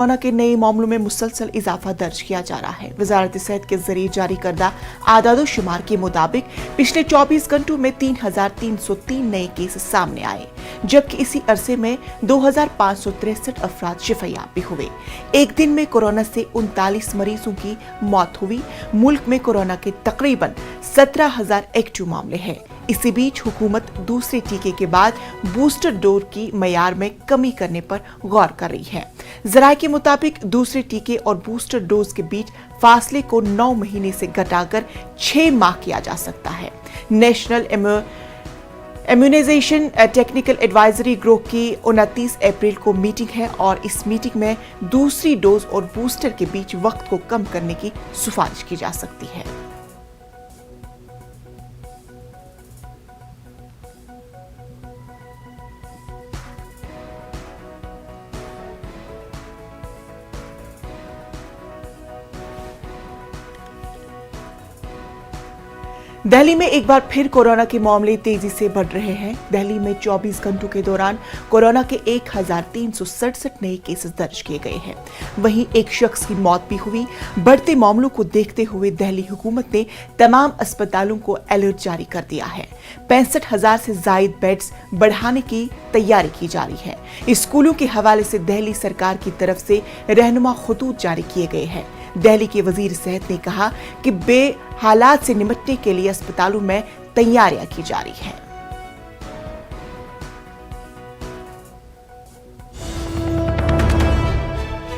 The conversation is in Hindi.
कोरोना के नए मामलों में मुसलसल इजाफा दर्ज किया जा रहा है। वजारत सेहत के जरिए जारी करदा आदादोशुमार के मुताबिक पिछले 24 घंटों में 3,303 नए केस सामने आए, जबकि इसी अरसे में 2,563 अफराद शिफायाब भी हुए। एक दिन में कोरोना से 39 मरीजों की मौत हुई। मुल्क में कोरोना के तकरीबन 17,000 एक्टिव मामले हैं। इसी बीच हुकूमत दूसरे टीके के बाद बूस्टर डोज की मयार में कमी करने पर गौर कर रही है। जराये के मुताबिक दूसरे टीके और बूस्टर डोज के बीच फासले को 9 महीने से घटाकर 6 माह किया जा सकता है। National immunisation technical advisory group की 29 अप्रैल को मीटिंग है और इस मीटिंग में दूसरी डोज और बूस्टर के बीच वक्त को कम करने की सिफारिश की जा सकती है। दिल्ली में एक बार फिर कोरोना के मामले तेजी से बढ़ रहे हैं। दिल्ली में 24 घंटों के दौरान कोरोना के 1,367 नए केसेस दर्ज किए गए हैं। वहीं एक शख्स की मौत भी हुई। बढ़ते मामलों को देखते हुए दिल्ली हुकूमत ने तमाम अस्पतालों को अलर्ट जारी कर दिया है। 65,000 से जायद बेड्स बढ़ाने की तैयारी की जा रही है। स्कूलों के हवाले से दिल्ली सरकार की तरफ से रहनुमा खतूत जारी किए गए हैं। दिल्ली के वजीर सेहत ने कहा कि हालात से निपटने के लिए अस्पतालों में तैयारियां की जा रही हैं।